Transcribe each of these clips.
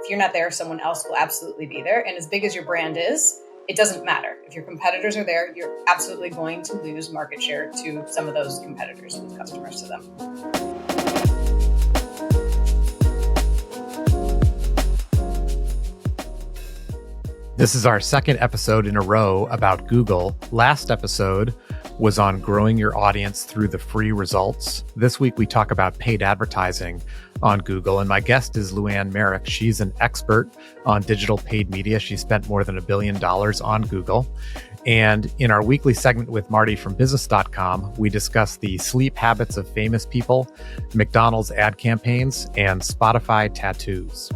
If you're not there, someone else will absolutely be there. And as big as your brand is, it doesn't matter. If your competitors are there, you're absolutely going to lose market share to some of those competitors, lose customers to them. This is our second episode in a row about Google. Last episode was on growing your audience through the free results. This week, we talk about paid advertising on Google. And my guest is Luanne Marek. She's an expert on digital paid media. She spent more than $1 billion on Google. And in our weekly segment with Marty from business.com, we discuss the sleep habits of famous people, McDonald's ad campaigns, and Spotify tattoos.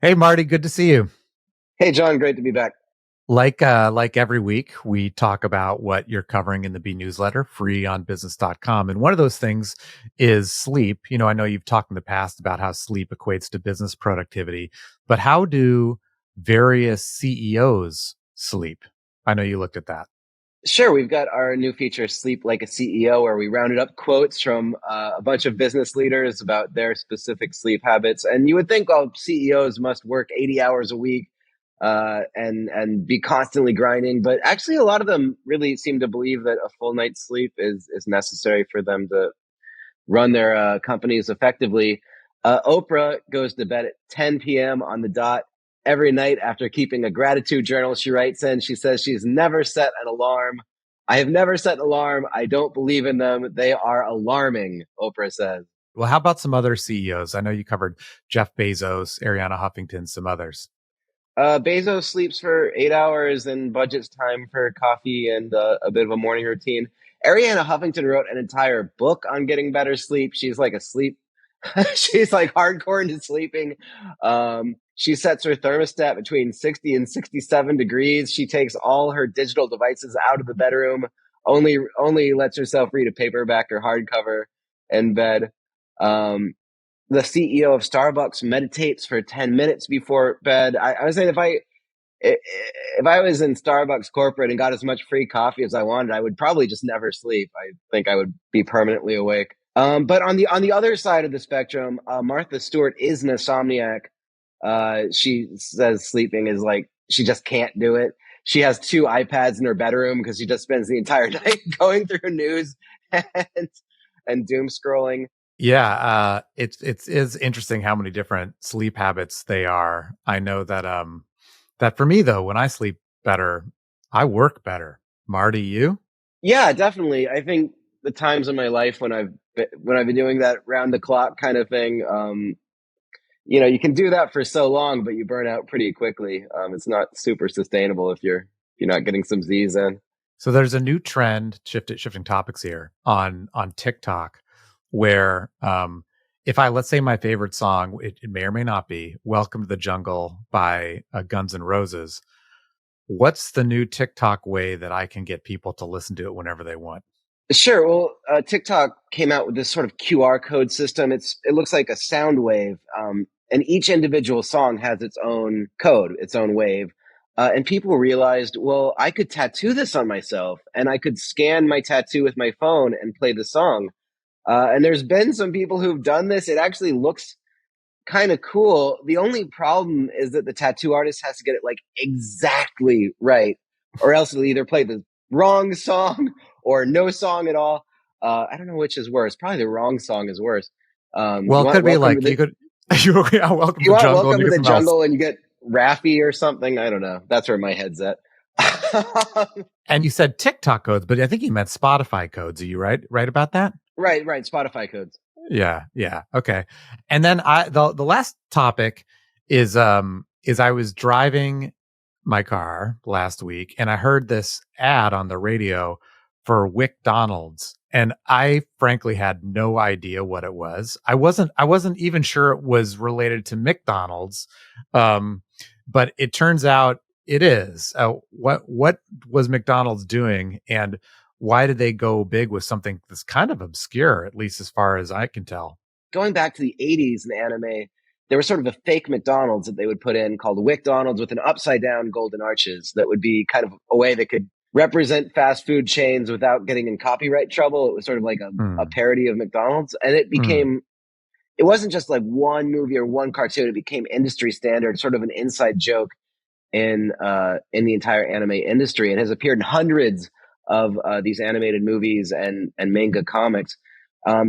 Hey, Marty, good to see you. Hey, John, great to be back. Like every week, we talk about what you're covering in the B newsletter, free on business.com. And one of those things is sleep. You know, I know you've talked in the past about how sleep equates to business productivity, but how do various CEOs sleep? I know you looked at that. Sure. We've got our new feature, Sleep Like a CEO, where we rounded up quotes from a bunch of business leaders about their specific sleep habits. And you would think all CEOs must work 80 hours a week and be constantly grinding. But actually, a lot of them really seem to believe that a full night's sleep is necessary for them to run their companies effectively. Oprah goes to bed at 10 p.m. on the dot every night after keeping a gratitude journal. She writes in, she says she's never set an alarm. I have never set an alarm. I don't believe in them. They are alarming, Oprah says. Well, how about some other CEOs? I know you covered Jeff Bezos, Arianna Huffington, some others. Bezos sleeps for 8 hours and budgets time for coffee and a bit of a morning routine. Arianna Huffington wrote an entire book on getting better sleep. She's like she's like hardcore into sleeping. She sets her thermostat between 60 and 67 degrees. She takes all her digital devices out of the bedroom, only lets herself read a paperback or hardcover in bed. The CEO of Starbucks meditates for 10 minutes before bed. I was saying if I was in Starbucks corporate and got as much free coffee as I wanted, I would probably just never sleep. I think I would be permanently awake. But on the other side of the spectrum, Martha Stewart is an insomniac. She says sleeping is like, she just can't do it. She has 2 iPads in her bedroom because she just spends the entire night going through news and doom scrolling. Yeah, it is interesting how many different sleep habits they are. I know that that for me though, when I sleep better, I work better. Marty, you? Yeah, definitely. I think the times in my life when I've been doing that round the clock kind of thing, you can do that for so long, but you burn out pretty quickly. It's not super sustainable if you're not getting some Z's in. So there's a new trend, shifting topics here on TikTok, where if let's say my favorite song, it may or may not be Welcome to the Jungle by Guns N' Roses. What's the new TikTok way that I can get people to listen to it whenever they want? Sure. Well, TikTok came out with this sort of QR code system. It looks like a sound wave, and each individual song has its own code, its own wave. And people realized, well, I could tattoo this on myself, and I could scan my tattoo with my phone and play the song. And there's been some people who've done this. It actually looks kind of cool. The only problem is that the tattoo artist has to get it like exactly right, or else it'll either play the wrong song or no song at all. I don't know which is worse. Probably the wrong song is worse. Well, it could be like you could. Welcome to the jungle. Welcome to the jungle, and you get Raffi or something. I don't know. That's where my head's at. And you said TikTok codes, but I think you meant Spotify codes. Are you right about that? Right. Spotify codes. Yeah. Okay. And then the last topic is I was driving my car last week and I heard this ad on the radio for WcDonald's, and I frankly had no idea what it was. I wasn't even sure it was related to McDonald's, but it turns out it is. What was McDonald's doing, and why did they go big with something that's kind of obscure, at least as far as I can tell? Going back to the 80s in anime, there was sort of a fake McDonald's that they would put in called WcDonald's with an upside down golden arches that would be kind of a way they could represent fast food chains without getting in copyright trouble. It was sort of like a parody of McDonald's, and it became. It wasn't just like one movie or one cartoon. It became industry standard, sort of an inside joke in the entire anime industry, and has appeared in hundreds of these animated movies and manga comics.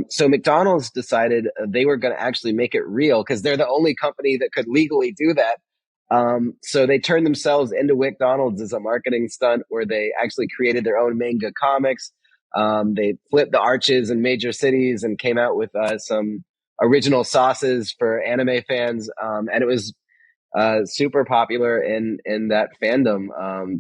So McDonald's decided they were going to actually make it real because they're the only company that could legally do that. So they turned themselves into WcDonald's as a marketing stunt where they actually created their own manga comics. They flipped the arches in major cities and came out with some original sauces for anime fans. And it was super popular in that fandom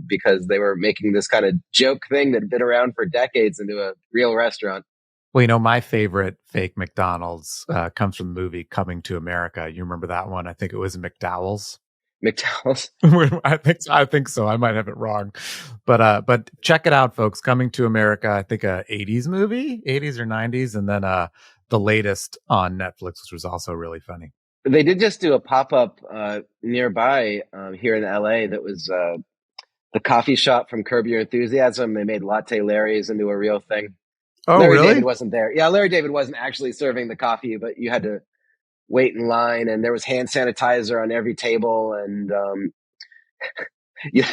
because they were making this kind of joke thing that had been around for decades into a real restaurant. Well, my favorite fake McDonald's comes from the movie Coming to America. You remember that one? I think it was McDowell's. McDowell's. I think so. I might have it wrong, but check it out, folks. Coming to America. I think a 80s movie, 80s or 90s, and then the latest on Netflix, which was also really funny. They did just do a pop-up nearby here in LA that was the coffee shop from Curb Your Enthusiasm. They made Latte Larry's into a real thing. Oh, Larry really? David wasn't there. Yeah, Larry David wasn't actually serving the coffee, but you had to wait in line, and there was hand sanitizer on every table, and you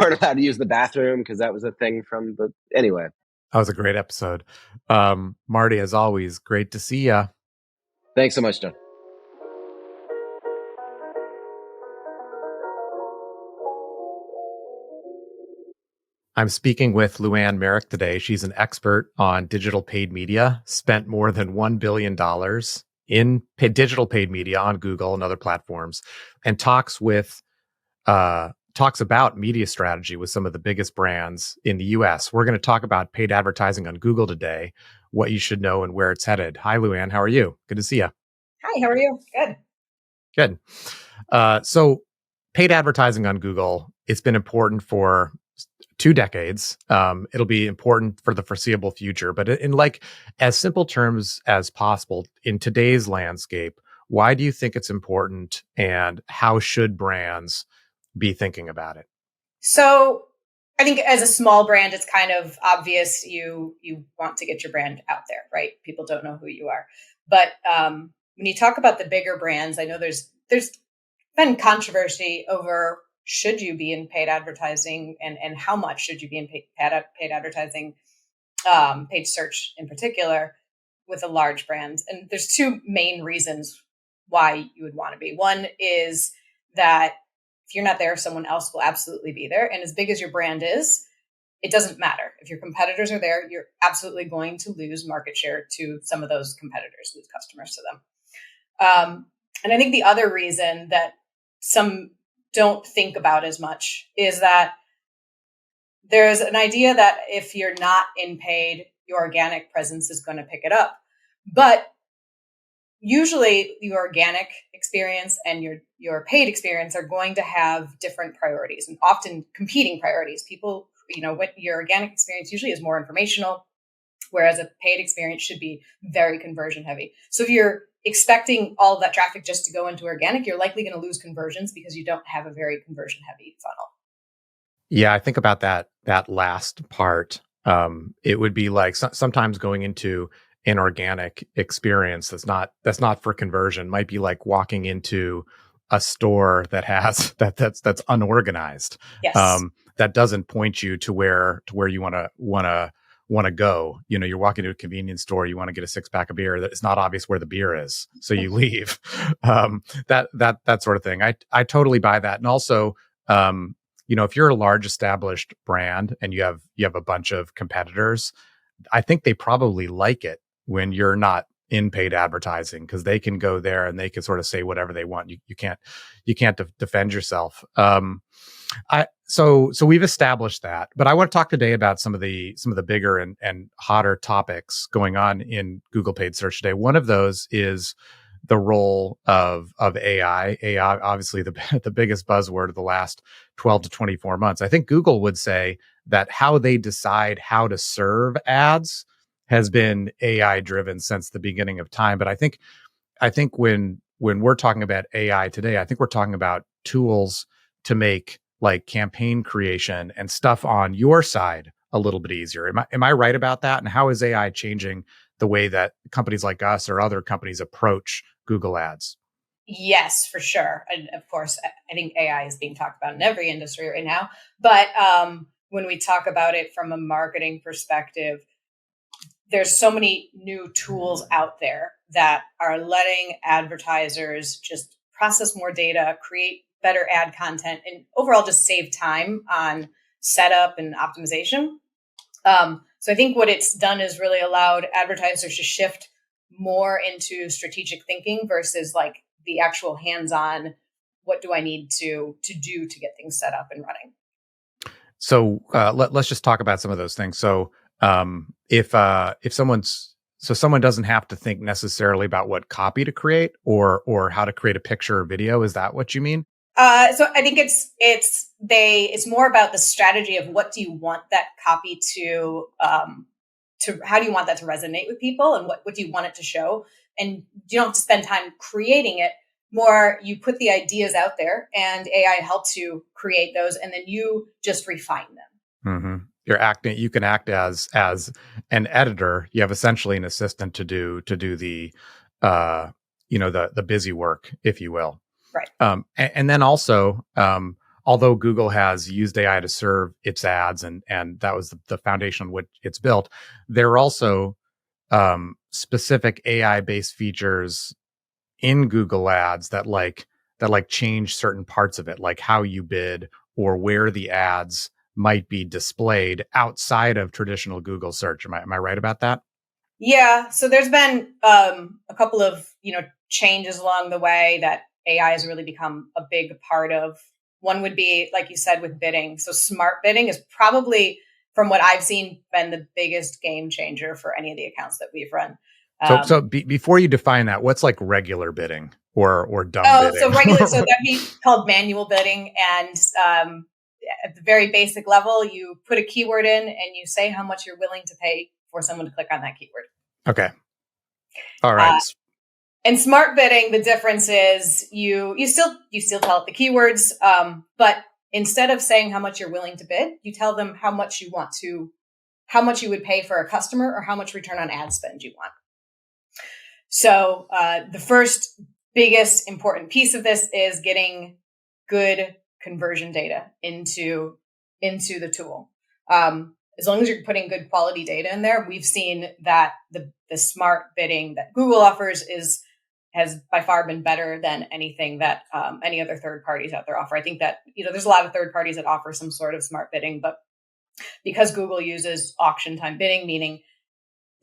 weren't allowed to use the bathroom because that was a thing from the... Anyway. That was a great episode. Marty, as always, great to see you. Thanks so much, John. I'm speaking with Luanne Marek today. She's an expert on digital paid media, spent more than $1 billion in digital paid media on Google and other platforms, and talks about media strategy with some of the biggest brands in the US. We're going to talk about paid advertising on Google today, what you should know and where it's headed. Hi, Luanne. How are you? Good to see you. Hi, how are you? Good. So paid advertising on Google, it's been important for 2 decades. It'll be important for the foreseeable future, but in like as simple terms as possible in today's landscape, why do you think it's important and how should brands be thinking about it? So I think as a small brand, it's kind of obvious you want to get your brand out there, right? People don't know who you are. But when you talk about the bigger brands, I know there's been controversy over should you be in paid advertising and how much should you be in paid advertising, paid search in particular with a large brand. And there's 2 main reasons why you would want to be. One is that if you're not there, someone else will absolutely be there. And as big as your brand is, it doesn't matter. If your competitors are there, you're absolutely going to lose market share to some of those competitors, lose customers to them. And I think the other reason that some don't think about as much is that there's an idea that if you're not in paid, your organic presence is going to pick it up. But usually the organic experience and your paid experience are going to have different priorities and often competing priorities. People, what your organic experience usually is more informational, whereas a paid experience should be very conversion heavy. So if you're expecting all of that traffic just to go into organic, you're likely going to lose conversions because you don't have a very conversion heavy funnel. Yeah, I think about that last part. It would be like sometimes going into an organic experience that's not for conversion might be like walking into a store that has that's unorganized. Yes. That doesn't point you to where you want to go. You're walking to a convenience store, you want to get a 6-pack of beer, that it's not obvious where the beer is, so you leave. That sort of thing. I totally buy that. And also, if you're a large established brand and you have a bunch of competitors, I think they probably like it when you're not in paid advertising, because they can go there and they can sort of say whatever they want. You can't defend yourself. So we've established that, but I want to talk today about some of the bigger and hotter topics going on in Google paid search today. One of those is the role of AI. AI, obviously the biggest buzzword of the last 12 to 24 months. I think Google would say that how they decide how to serve ads has been AI driven since the beginning of time. But I think when we're talking about AI today, I think we're talking about tools to make like campaign creation and stuff on your side a little bit easier. Am I right about that? And how is AI changing the way that companies like us or other companies approach Google Ads? Yes, for sure. And of course, I think AI is being talked about in every industry right now. But when we talk about it from a marketing perspective, there's so many new tools out there that are letting advertisers just process more data, create better ad content, and overall just save time on setup and optimization. So I think what it's done is really allowed advertisers to shift more into strategic thinking versus like the actual hands-on. What do I need to do to get things set up and running? So let's just talk about some of those things. So if someone doesn't have to think necessarily about what copy to create or how to create a picture or video, is that what you mean? So I think it's more about the strategy of what do you want that copy to how do you want that to resonate with people, and what do you want it to show, and you don't have to spend time creating it. More, you put the ideas out there, and AI helps you create those, and then you just refine them. Mm-hmm. You can act as an editor. You have essentially an assistant to do the the busy work, if you will. Right. And then also, although Google has used AI to serve its ads, and that was the foundation on which it's built, there are also specific AI based features in Google Ads that change certain parts of it, like how you bid or where the ads might be displayed outside of traditional Google search. Am I right about that? Yeah. So there's been a couple of changes along the way that AI has really become a big part of. One would be, like you said, with bidding. So smart bidding is probably, from what I've seen, been the biggest game changer for any of the accounts that we've run. So before you define that, what's like regular bidding or dumb bidding? So regular, so that'd be called manual bidding. And at the very basic level, you put a keyword in and you say how much you're willing to pay for someone to click on that keyword. Okay. All right. And smart bidding, the difference is you still tell it the keywords, but instead of saying how much you're willing to bid, you tell them how much you would pay for a customer, or how much return on ad spend you want. So the first biggest important piece of this is getting good conversion data into the tool. As long as you're putting good quality data in there, we've seen that the smart bidding that Google offers has by far been better than anything that any other third parties out there offer. I think that there's a lot of third parties that offer some sort of smart bidding, but because Google uses auction time bidding, meaning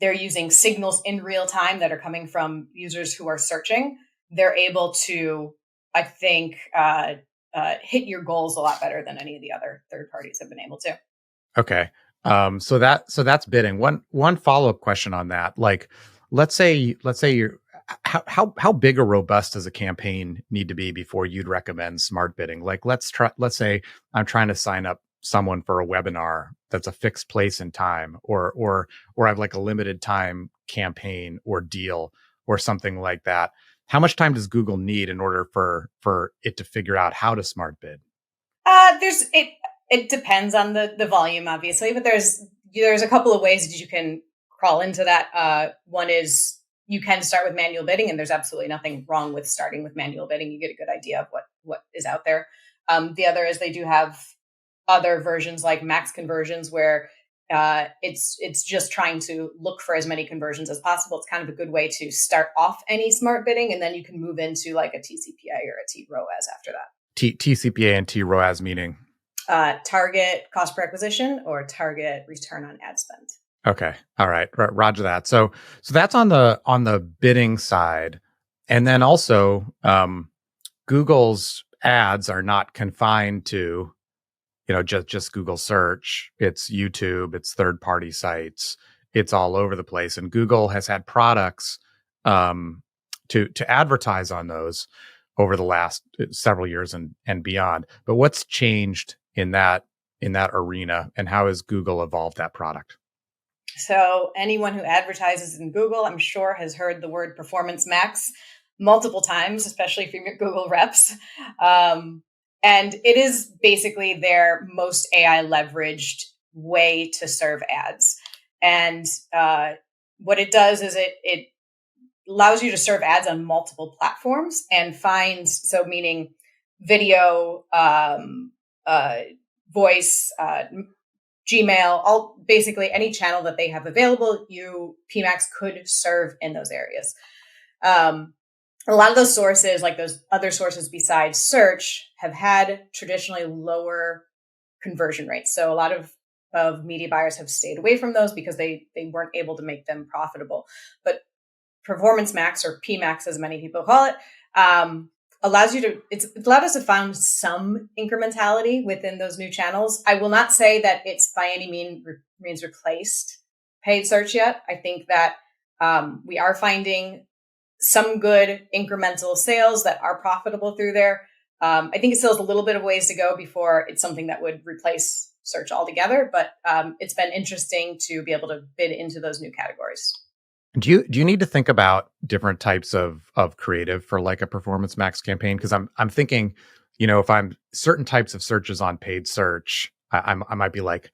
they're using signals in real time that are coming from users who are searching, they're able to, I think, hit your goals a lot better than any of the other third parties have been able to. Okay. So that's bidding. One follow-up question on that. Like, let's say you're how big or robust does a campaign need to be before you'd recommend smart bidding? Like, let's say I'm trying to sign up someone for a webinar that's a fixed place and time, or I have like a limited time campaign or deal or something like that. How much time does Google need in order for it to figure out how to smart bid? It depends on the volume, obviously, but there's a couple of ways that you can crawl into that. One is you can start with manual bidding, and there's absolutely nothing wrong with starting with manual bidding. You get a good idea of what is out there. The other is they do have other versions like max conversions, where it's just trying to look for as many conversions as possible. It's kind of a good way to start off any smart bidding, and then you can move into like a TCPA or a TROAS after that. TCPA and TROAS meaning? Target cost per acquisition or target return on ad spend. Okay. All right. Roger that. So that's on the bidding side. And then also, Google's ads are not confined to, just Google search. It's YouTube, it's third party sites, it's all over the place. And Google has had products, to advertise on those over the last several years and beyond. But what's changed in that arena, and how has Google evolved that product? So anyone who advertises in Google, I'm sure, has heard the word performance max multiple times, especially from your Google reps. And it is basically their most AI leveraged way to serve ads. And what it does is it allows you to serve ads on multiple platforms and finds, so meaning video, voice, Gmail, all basically any channel that they have available, PMax could serve in those areas. A lot of those sources, like those other sources besides search, have had traditionally lower conversion rates. So a lot of media buyers have stayed away from those because they weren't able to make them profitable. But Performance Max, or PMax as many people call it, allows you to, it's allowed us to find some incrementality within those new channels. I will not say that it's by any means replaced paid search yet. I think that we are finding some good incremental sales that are profitable through there. I think it still has a little bit of ways to go before it's something that would replace search altogether, but it's been interesting to be able to bid into those new categories. Do you need to think about different types of creative for like a Performance Max campaign? Because I'm thinking, if I'm certain types of searches on paid search, I might be like,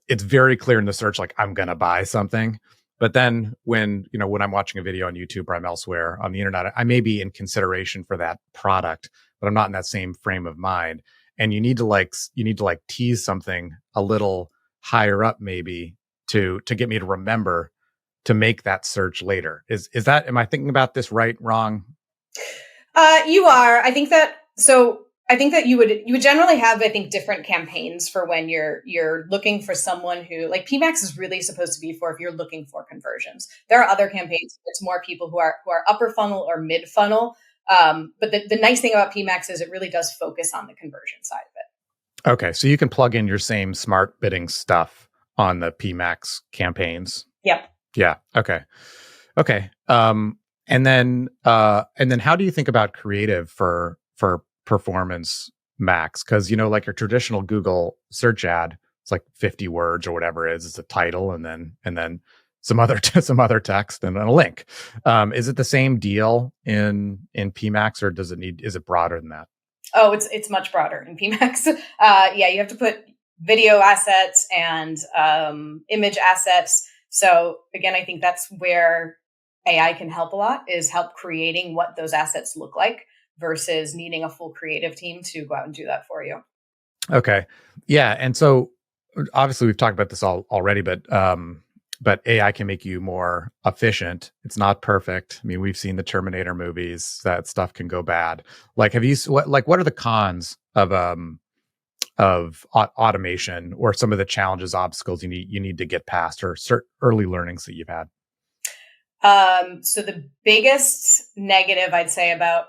it's very clear in the search, like I'm gonna buy something. But then when I'm watching a video on YouTube or I'm elsewhere on the internet, I may be in consideration for that product, but I'm not in that same frame of mind. And you need to tease something a little higher up maybe to get me to remember to make that search later. Is that, am I thinking about this right, wrong? You are. I think that you would generally have, I think, different campaigns for when you're looking for someone who, like, PMax is really supposed to be for if you're looking for conversions. There are other campaigns. It's more people who are upper funnel or mid funnel. But the nice thing about PMax is it really does focus on the conversion side of it. Okay, so you can plug in your same smart bidding stuff on the PMax campaigns. Yep. Yeah. Okay. And then how do you think about creative for Performance Max? Because like your traditional Google search ad, it's like 50 words or whatever it is. It's a title and then some other text and then a link. Is it the same deal in PMax, or is it broader than that? Oh, it's much broader in PMax. Yeah, you have to put video assets and image assets. So again, I think that's where AI can help a lot, is help creating what those assets look like versus needing a full creative team to go out and do that for you. Okay. Yeah. And so obviously we've talked about this already, but AI can make you more efficient. It's not perfect. I mean, we've seen the Terminator movies. That stuff can go bad. Like, what are the cons of automation, or some of the challenges, obstacles you need to get past, or certain early learnings that you've had? So the biggest negative I'd say about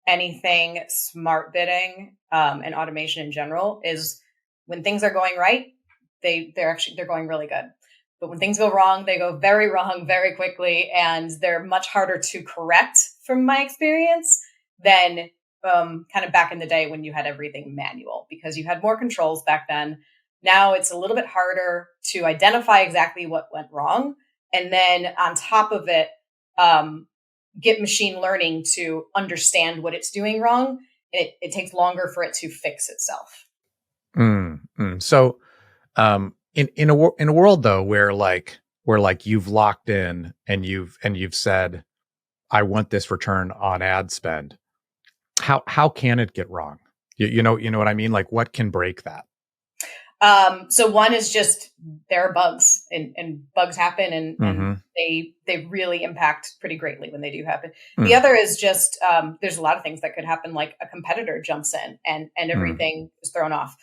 anything smart bidding and automation in general is when things are going right, they're going really good. But when things go wrong, they go very wrong very quickly, and they're much harder to correct from my experience than kind of back in the day when you had everything manual, because you had more controls back then. Now it's a little bit harder to identify exactly what went wrong. And then on top of it, get machine learning to understand what it's doing wrong. It takes longer for it to fix itself. So in a world though, where you've locked in and you've said, I want this return on ad spend, how can it get wrong? You know what I mean? Like, what can break that? So one is just there are bugs, and bugs happen, and they really impact pretty greatly when they do happen. The other is just there's a lot of things that could happen, like a competitor jumps in and everything is thrown off.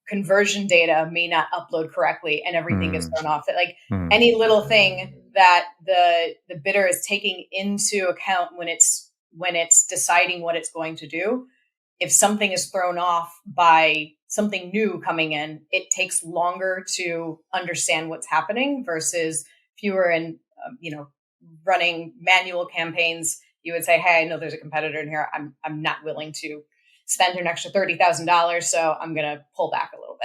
Conversion data may not upload correctly and everything is thrown off. Any little thing that the bidder is taking into account when it's deciding what it's going to do, if something is thrown off by something new coming in, it takes longer to understand what's happening versus if you were in, running manual campaigns, you would say, hey, I know there's a competitor in here. I'm not willing to spend an extra $30,000. So I'm going to pull back a little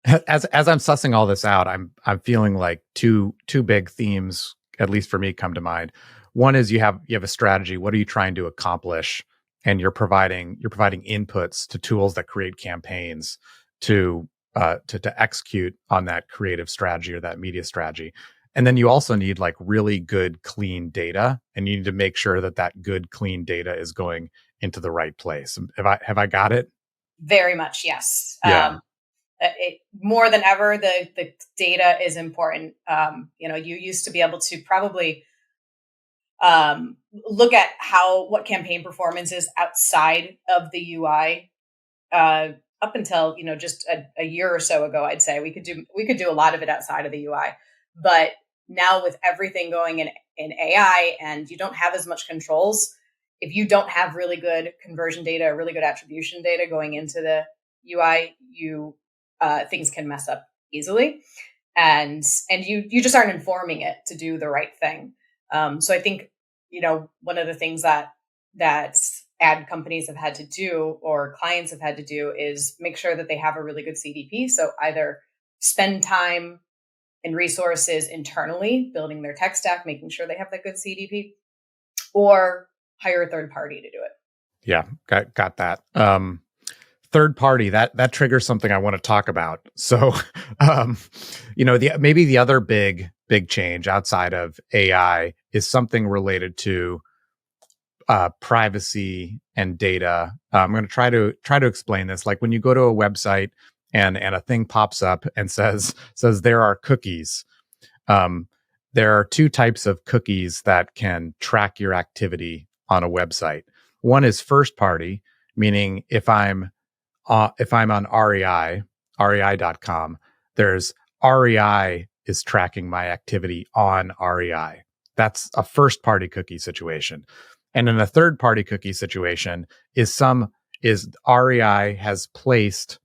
bit. As I'm sussing all this out, I'm feeling like two big themes, at least for me, come to mind. One is you have a strategy. What are you trying to accomplish? and you're providing inputs to tools that create campaigns to execute on that creative strategy or that media strategy. And then you also need like really good, clean data, and you need to make sure that that good, clean data is going into the right place. Have I got it? Very much, yes. Yeah. More than ever, the data is important. You used to be able to probably look at what campaign performance is outside of the UI. Up until just a year or so ago, I'd say we could do a lot of it outside of the UI, but now with everything going in AI, and you don't have as much controls. If you don't have really good conversion data, really good attribution data going into the UI, things can mess up easily, and you just aren't informing it to do the right thing. So I think one of the things that ad companies have had to do, or clients have had to do, is make sure that they have a really good CDP. So either spend time and resources internally building their tech stack, making sure they have that good CDP, or hire a third party to do it. Yeah, got that. Third party, that triggers something I want to talk about. So, maybe the other big change outside of AI is something related to privacy and data. I'm going to try to explain this. Like when you go to a website and a thing pops up and says there are cookies. There are two types of cookies that can track your activity on a website. One is first party, meaning if I'm on rei.com, there's REI is tracking my activity on REI. That's a first party cookie situation. And in a third party cookie situation is REI has placed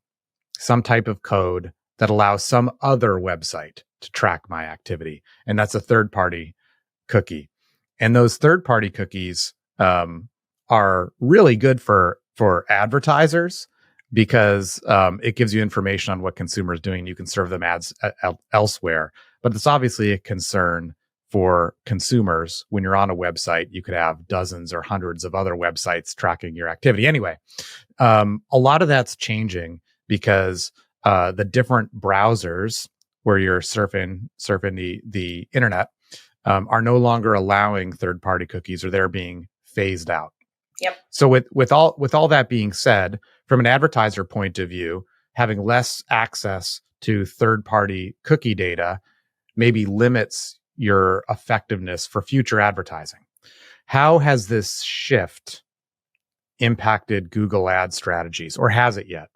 some type of code that allows some other website to track my activity. And that's a third party cookie. And those third party cookies are really good for advertisers because it gives you information on what consumers are doing. You can serve them ads elsewhere. But it's obviously a concern for consumers. When you're on a website, you could have dozens or hundreds of other websites tracking your activity. Anyway, a lot of that's changing because the different browsers where you're surfing the internet are no longer allowing third-party cookies, or they're being phased out. Yep. So with all that being said, from an advertiser point of view, having less access to third-party cookie data maybe limits your effectiveness for future advertising. How has this shift impacted Google ad strategies, or has it yet?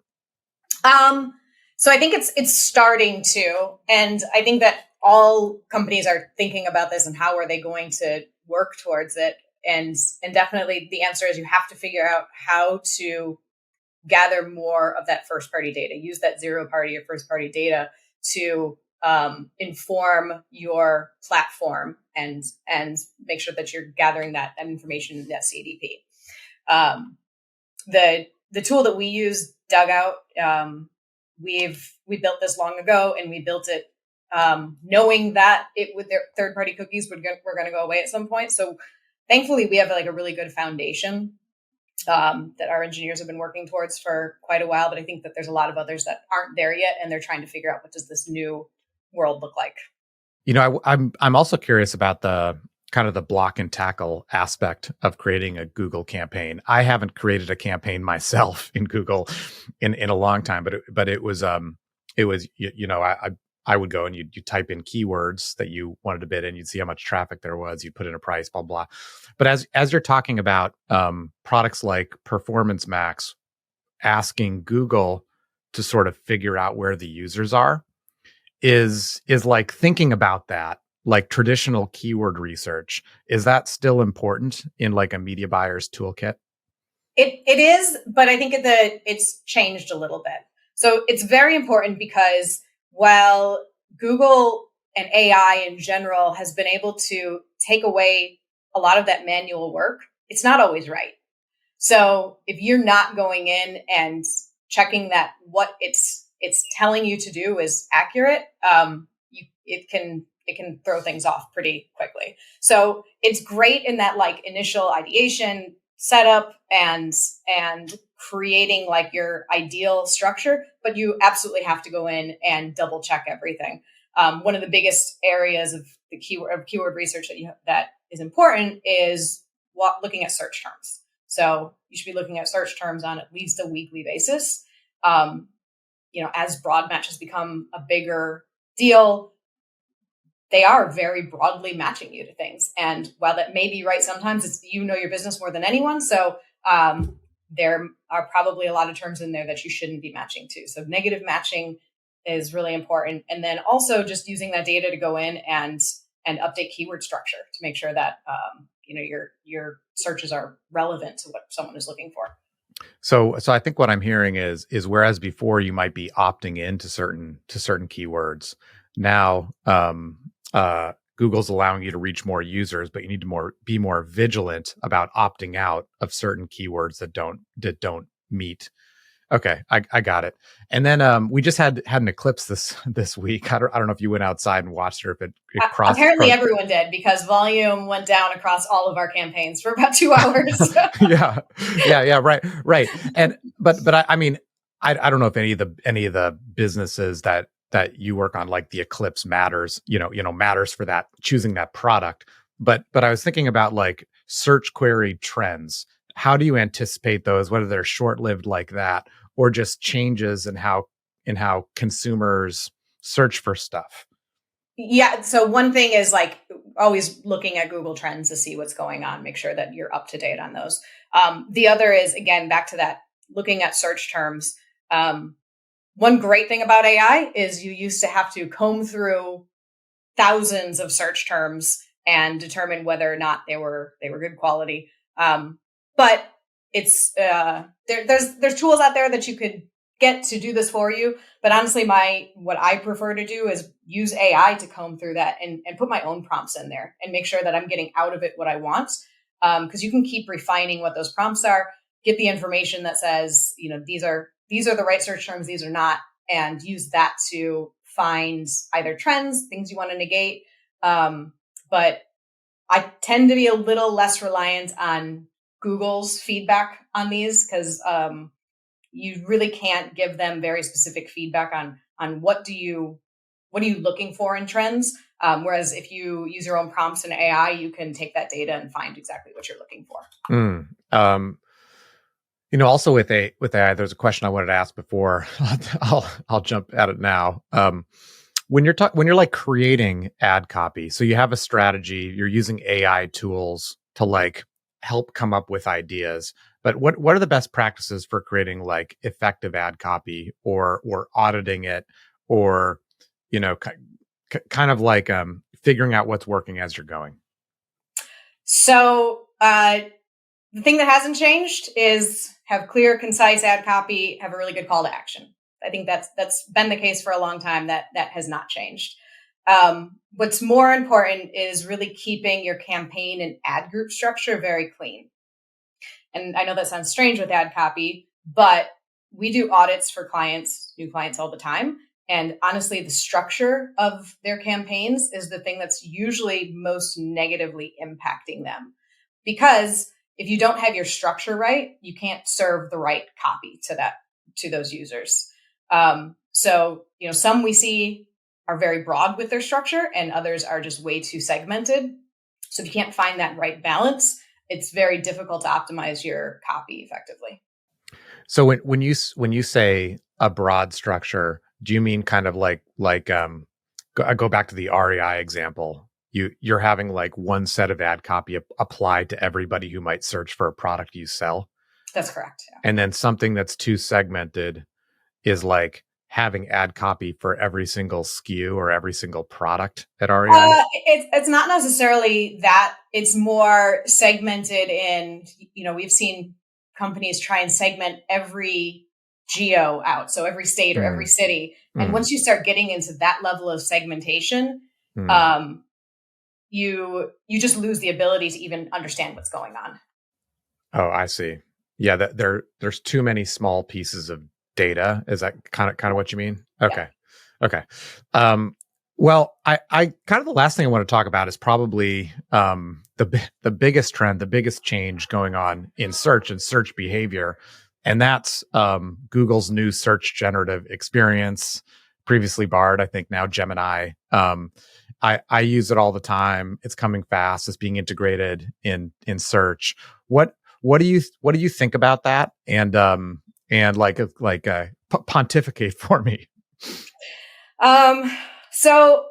So I think it's starting to, and I think that all companies are thinking about this and how are they going to work towards it. And definitely the answer is you have to figure out how to gather more of that first party data, use that zero party or first party data to inform your platform and make sure that you're gathering that information in that CDP. The tool that we use, Dugout, we built this long ago, and we built it knowing that their third party cookies were going to go away at some point. So thankfully, we have like a really good foundation that our engineers have been working towards for quite a while. But I think that there's a lot of others that aren't there yet, and they're trying to figure out what does this new world look like. I'm also curious about the kind of the block and tackle aspect of creating a Google campaign. I haven't created a campaign myself in Google in a long time, but it was I would go and you type in keywords that you wanted to bid in, you'd see how much traffic there was, you'd put in a price, blah blah. But as you're talking about products like Performance Max, asking Google to sort of figure out where the users are is like thinking about that, like traditional keyword research. Is that still important in like a media buyer's toolkit? It is, but I think it's changed a little bit. So it's very important because while Google and AI in general has been able to take away a lot of that manual work, it's not always right. So if you're not going in and checking that what it's telling you to do is accurate, it can throw things off pretty quickly. So it's great in that like initial ideation, setup and creating like your ideal structure, but you absolutely have to go in and double check everything. One of the biggest areas of the keyword research that is important is looking at search terms. So you should be looking at search terms on at least a weekly basis. As broad matches become a bigger deal, they are very broadly matching you to things. And while that may be right, sometimes it's your business more than anyone. So there are probably a lot of terms in there that you shouldn't be matching to. So negative matching is really important. And then also just using that data to go in and update keyword structure to make sure that your searches are relevant to what someone is looking for. So I think what I'm hearing is whereas before you might be opting into certain keywords, now Google's allowing you to reach more users, but you need to be more vigilant about opting out of certain keywords that don't meet. Okay, I got it. And then we just had an eclipse this week. I don't know if you went outside and watched it, or if it crossed. Apparently, everyone did, because volume went down across all of our campaigns for about 2 hours. yeah, right. And but I mean, I don't know if any of the businesses that you work on, like the eclipse matters for that, choosing that product. But I was thinking about like search query trends. How do you anticipate those, whether they're short-lived like that, or just changes in how consumers search for stuff? Yeah. So one thing is like always looking at Google Trends to see what's going on, make sure that you're up to date on those. The other is, again, back to that, looking at search terms. One great thing about AI is you used to have to comb through thousands of search terms and determine whether or not they were good quality. But it's there's tools out there that you could get to do this for you. But honestly, what I prefer to do is use AI to comb through that and put my own prompts in there and make sure that I'm getting out of it what I want. Because you can keep refining what those prompts are, get the information that says, these are the right search terms, these are not, and use that to find either trends, things you want to negate. But I tend to be a little less reliant on Google's feedback on these, because you really can't give them very specific feedback on what are you looking for in trends. Whereas if you use your own prompts in AI, you can take that data and find exactly what you're looking for. Also with AI, there's a question I wanted to ask before. I'll jump at it now. When you're like creating ad copy, so you have a strategy, you're using AI tools to like help come up with ideas. But what are the best practices for creating like effective ad copy, or auditing it, or kind of like figuring out what's working as you're going? So the thing that hasn't changed is have clear, concise ad copy, have a really good call to action. I think that's been the case for a long time. That has not changed. What's more important is really keeping your campaign and ad group structure very clean. And I know that sounds strange with ad copy, but we do audits for new clients all the time. And honestly, the structure of their campaigns is the thing that's usually most negatively impacting them. Because if you don't have your structure right, you can't serve the right copy to those users. So some we see are very broad with their structure, and others are just way too segmented. So if you can't find that right balance, it's very difficult to optimize your copy effectively. So when you say a broad structure, do you mean kind of like go back to the REI example? You're having like one set of ad copy applied to everybody who might search for a product you sell? That's correct. Yeah. And then something that's too segmented is like having ad copy for every single SKU or every single product at REI? It's not necessarily that. It's more segmented in, we've seen companies try and segment every geo out. So every state or every city. And once you start getting into that level of segmentation, you just lose the ability to even understand what's going on. Oh, I see. Yeah, there's too many small pieces of data. Is that kind of what you mean? Okay. Yeah. Okay. Well, I kind of the last thing I want to talk about is probably the biggest trend, the biggest change going on in search and search behavior, and that's Google's new search generative experience, previously Bard, I think now Gemini. I use it all the time. It's coming fast. It's being integrated in search. What do you think about that? And pontificate for me. So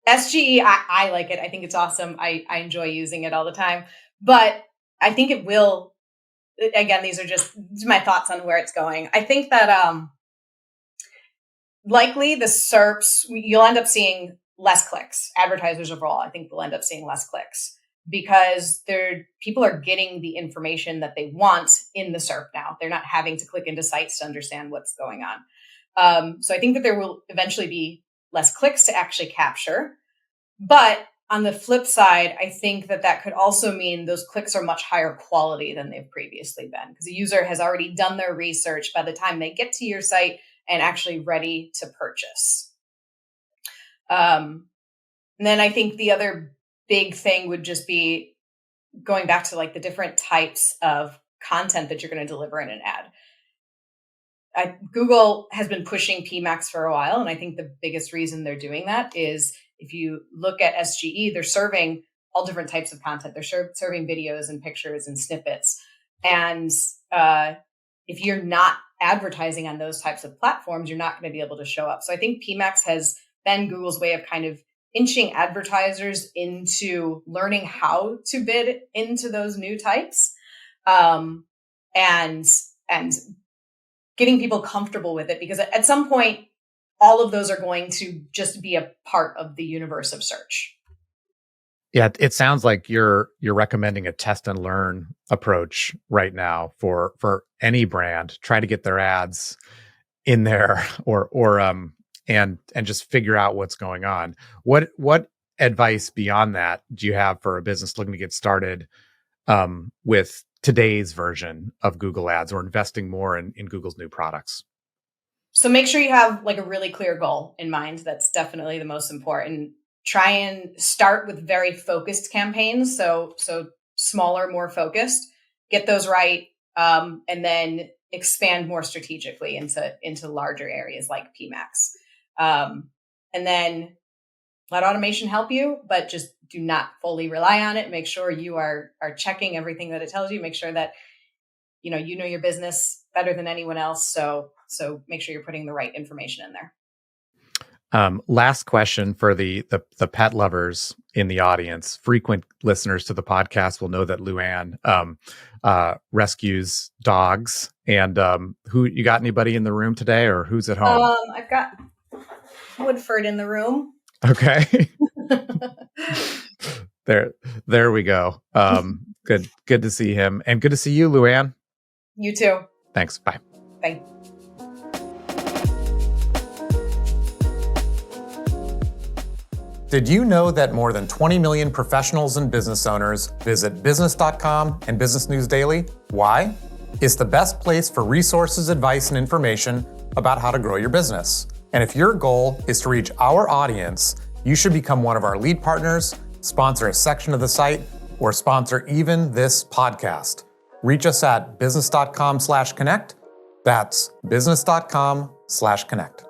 SGE, I like it. I think it's awesome. I enjoy using it all the time. But I think it will, again, these are just my thoughts on where it's going. I think that likely the SERPs, you'll end up seeing less clicks. Advertisers overall, I think, will end up seeing less clicks because people are getting the information that they want in the SERP now. They're not having to click into sites to understand what's going on. So I think that there will eventually be less clicks to actually capture. But on the flip side, I think that could also mean those clicks are much higher quality than they've previously been because the user has already done their research by the time they get to your site and actually ready to purchase. And then I think the other big thing would just be going back to like the different types of content that you're going to deliver in an ad. Google has been pushing PMAX for a while, and I think the biggest reason they're doing that is if you look at SGE, they're serving all different types of content. They're serving videos and pictures and snippets. And if you're not advertising on those types of platforms, you're not going to be able to show up. So I think PMAX has been Google's way of kind of inching advertisers into learning how to bid into those new types, and getting people comfortable with it, because at some point, all of those are going to just be a part of the universe of search. Yeah, it sounds like you're recommending a test and learn approach right now for any brand. Try to get their ads in there, and just figure out what's going on. What advice beyond that do you have for a business looking to get started with today's version of Google Ads or investing more in Google's new products? So make sure you have like a really clear goal in mind. That's definitely the most important. Try and start with very focused campaigns. So smaller, more focused, get those right. And then expand more strategically into larger areas like PMAX. And then let automation help you, but just do not fully rely on it. Make sure you are checking everything that it tells you. Make sure that you know your business better than anyone else. So make sure you're putting the right information in there. Last question for the pet lovers in the audience. Frequent listeners to the podcast will know that Luanne rescues dogs. And who you got? Anybody in the room today, or who's at home? I've got Woodford in the room. Okay. There we go. Good to see him, and good to see you, Luanne. You too. Thanks. Bye. Bye. Did you know that more than 20 million professionals and business owners visit business.com and Business News Daily? Why? It's the best place for resources, advice, and information about how to grow your business. And if your goal is to reach our audience, you should become one of our lead partners, sponsor a section of the site, or sponsor even this podcast. Reach us at business.com/connect. That's business.com/connect.